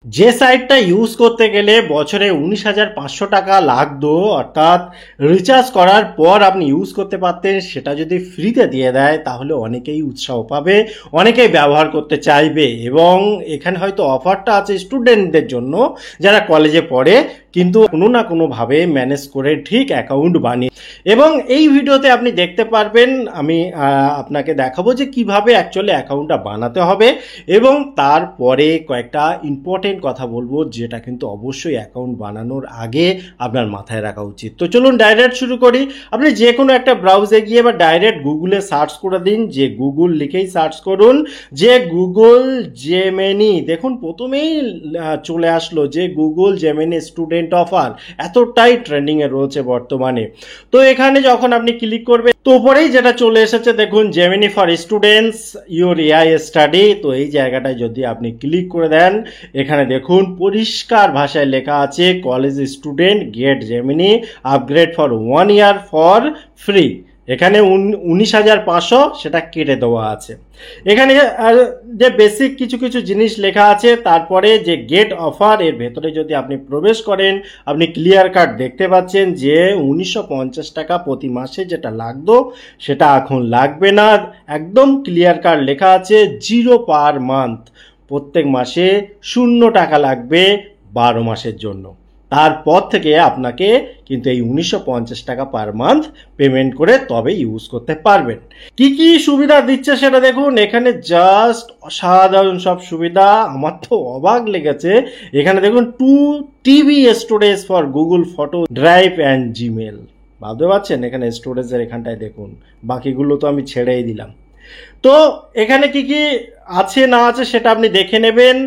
যে সাইটটা ইউজ করতে গেলে বছরে 19,500 টাকা লাগতো, অর্থাৎ রিচার্জ করার পর আপনি ইউজ করতে পারতেন, সেটা যদি ফ্রিতে দিয়ে দেয় তাহলে অনেকেই উৎসাহ পাবে, অনেকেই ব্যবহার করতে চাইবে। এবং এখানে হয়তো অফারটা আছে স্টুডেন্টদের জন্য যারা কলেজে পড়ে, কিন্তু কোনো না কোনোভাবে ম্যানেজ করে ঠিক অ্যাকাউন্ট বানিয়ে। এবং এই ভিডিওতে আপনি দেখতে পারবেন, আমি আপনাকে দেখাবো যে কিভাবে অ্যাকচুয়ালি অ্যাকাউন্টটা বানাতে হবে, এবং তারপরে কয়েকটা ইম্পর্টেন্ট কথা বলবো যেটা কিন্তু অবশ্যই অ্যাকাউন্ট বানানোর আগে আপনার মাথায় রাখা উচিত। তো চলুন ডাইরেক্ট শুরু করি। আপনি যে কোনো একটা ব্রাউজারে গিয়ে বা ডাইরেক্ট গুগলে সার্চ করে দিন, যে গুগল লিখেই সার্চ করুন, যে গুগল জেমিনি। দেখুন প্রথমেই চলে আসলো যে গুগল জেমিনি স্টুডেন্ট অফার, এতটাই ট্রেন্ডিংয়ে রয়েছে বর্তমানে। তো এখানে যখন আপনি ক্লিক করবেন তো উপরেই যেটা চলে এসেছে দেখুন, Gemini for students your AI study. তো এই জায়গাটায় যদি আপনি ক্লিক করে দেন, এখানে দেখুন পরিষ্কার ভাষায় লেখা আছে college student get Gemini upgrade for 1 year for free. এখানে 19,500 সেটা কেটে দেওয়া আছে। এখানে যে বেসিক কিছু কিছু জিনিস লেখা আছে, তারপরে যে গেট অফার এর ভেতরে যদি আপনি প্রবেশ করেন, আপনি ক্লিয়ার কাট দেখতে পাচ্ছেন যে 1950 টাকা প্রতি মাসে যেটা লাগতো সেটা এখন লাগবে না। একদম ক্লিয়ার কাট লেখা আছে 0 পার মান্থ, প্রত্যেক মাসে 0 টাকা লাগবে 12 মাসের জন্য। তারপর থেকে আপনাকে কিন্তু এই 1950 টাকা পার মান্থ পেমেন্ট করে তবে ইউজ করতে পারবেন। কি কি সুবিধা দিচ্ছে সেটা দেখুন, এখানে জাস্ট অসাধারণ সব সুবিধা, আমার তো অবাক লেগেছে। এখানে দেখুন 2 TB storage for Google photo drive and Gmail. ভাবতে পারছেন এখানে স্টোরেজের এখানটায় দেখুন, বাকিগুলো তো আমি ছেড়েই দিলাম। তো এখানে কি কি আছে না আছে সেটা আপনি দেখে নেবেন।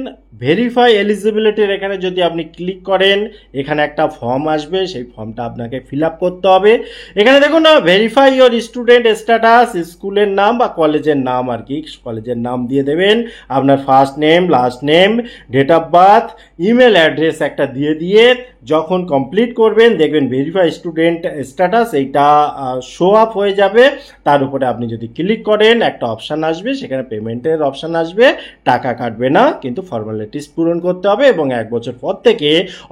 ভেরিফাই এলিজিবিলিটির এখানে যদি আপনি ক্লিক করেন, এখানে একটা ফর্ম আসবে, সেই ফর্মটা আপনাকে ফিল আপ করতে হবে। এখানে দেখুন না, ভেরিফাই ইওর স্টুডেন্ট স্ট্যাটাস, স্কুলের নাম বা কলেজের নাম আর কি, কলেজের নাম দিয়ে দেবেন, আপনার first name, last name, date of birth, email address একটা দিয়ে যখন কমপ্লিট করবেন দেখবেন ভেরিফাই স্টুডেন্ট স্ট্যাটাস এইটা শো আপ হয়ে যাবে। তার উপরে আপনি যদি ক্লিক করেন একটা অপশান আসবে, সেখানে পেমেন্টের অপশান আসবে, টাকা কাটবে না, কিন্তু ফর্মালিটিস পূরণ করতে হবে, এবং 1 বছর পর থেকে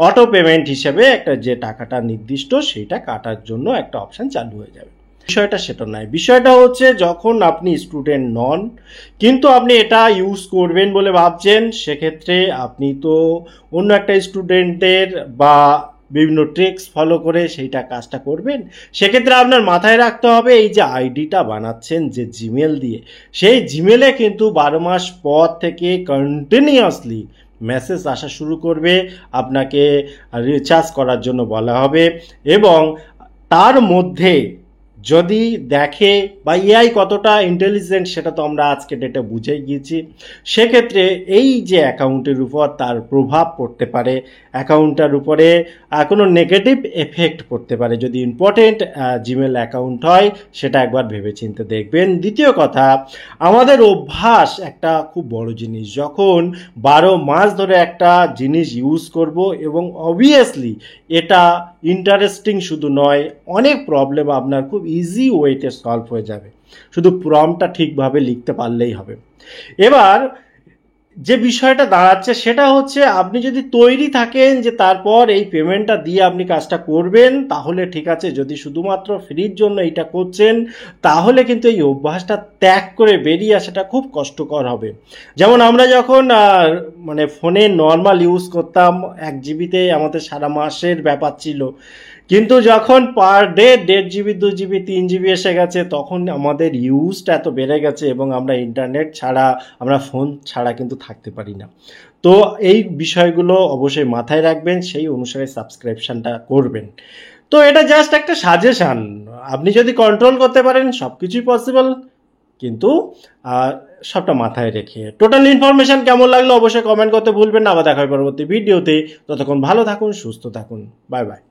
অটো পেমেন্ট হিসেবে একটা যে টাকাটা নির্দিষ্ট সেইটা কাটার জন্য একটা অপশান চালু হয়ে যাবে। বিষয়টা সেটা নয়, বিষয়টা হচ্ছে যখন আপনি স্টুডেন্ট নন কিন্তু আপনি এটা ইউজ করবেন বলে ভাবছেন, সেক্ষেত্রে আপনি তো অন্য একটা স্টুডেন্টের বা বিভিন্ন ট্রিক্স ফলো করে সেইটা কাজটা করবেন। সেক্ষেত্রে আপনার মাথায় রাখতে হবে এই যে আইডিটা বানাচ্ছেন যে জিমেল দিয়ে, সেই জিমেলে কিন্তু 12 মাস পর থেকে কন্টিনিউয়াসলি মেসেজ আসা শুরু করবে, আপনাকে রিচার্জ করার জন্য বলা হবে। এবং তার মধ্যে যদি দেখে বা এআই কতটা ইন্টেলিজেন্ট সেটা তো আমরা আজকে ডেটে বুঝে গিয়েছি, সেক্ষেত্রে এই যে অ্যাকাউন্টের উপর তার প্রভাব পড়তে পারে, অ্যাকাউন্টটার উপরে কোনো নেগেটিভ এফেক্ট পড়তে পারে। যদি ইম্পর্টেন্ট জিমেল অ্যাকাউন্ট হয় সেটা একবার ভেবেচিন্তে দেখবেন। দ্বিতীয় কথা, আমাদের অভ্যাস একটা খুব বড় জিনিস। যখন 12 মাস ধরে একটা জিনিস ইউজ করব, এবং অবভিয়াসলি এটা ইন্টারেস্টিং শুধু নয়, অনেক প্রবলেম আপনার খুব ইজি ওয়েতে সলভ হয়ে যাবে, শুধু প্রম্পটটা ঠিকভাবে লিখতে পারলেই হবে। এবার যে বিষয়টা দাঁড়াচ্ছে সেটা হচ্ছে, আপনি যদি তৈরি থাকেন যে তারপর এই পেমেন্টটা দিয়ে আপনি কাজটা করবেন তাহলে ঠিক আছে। যদি শুধুমাত্র ফ্রির জন্য এটা করছেন তাহলে কিন্তু এই অভ্যাসটা ত্যাগ করে বেরিয়ে আসাটা খুব কষ্টকর হবে। যেমন আমরা যখন মানে ফোনে নর্মাল ইউজ করতাম, 1 জিবিতে আমাদের সারা মাসের ব্যাপার ছিল, কিন্তু যখন per day 1.5 GB, 2 GB, 3 GB এসে গেছে, তখন আমাদের ইউজটা এত বেড়ে গেছে এবং আমরা ইন্টারনেট ছাড়া, আমরা ফোন ছাড়া কিন্তু থাকতে পারি না। তো এই বিষয়গুলো অবশ্যই মাথায় রাখবেন, সেই অনুসারে সাবস্ক্রিপশনটা করবেন। তো এটা জাস্ট একটা সাজেশান, আপনি যদি কন্ট্রোল করতে পারেন সব কিছুই পসিবল, কিন্তু সবটা মাথায় রেখে। টোটাল ইনফরমেশন কেমন লাগলো অবশ্যই কমেন্ট করতে ভুলবেন না। আবার দেখা হবে পরবর্তী ভিডিওতে। ততক্ষণ ভালো থাকুন, সুস্থ থাকুন, বাই বাই।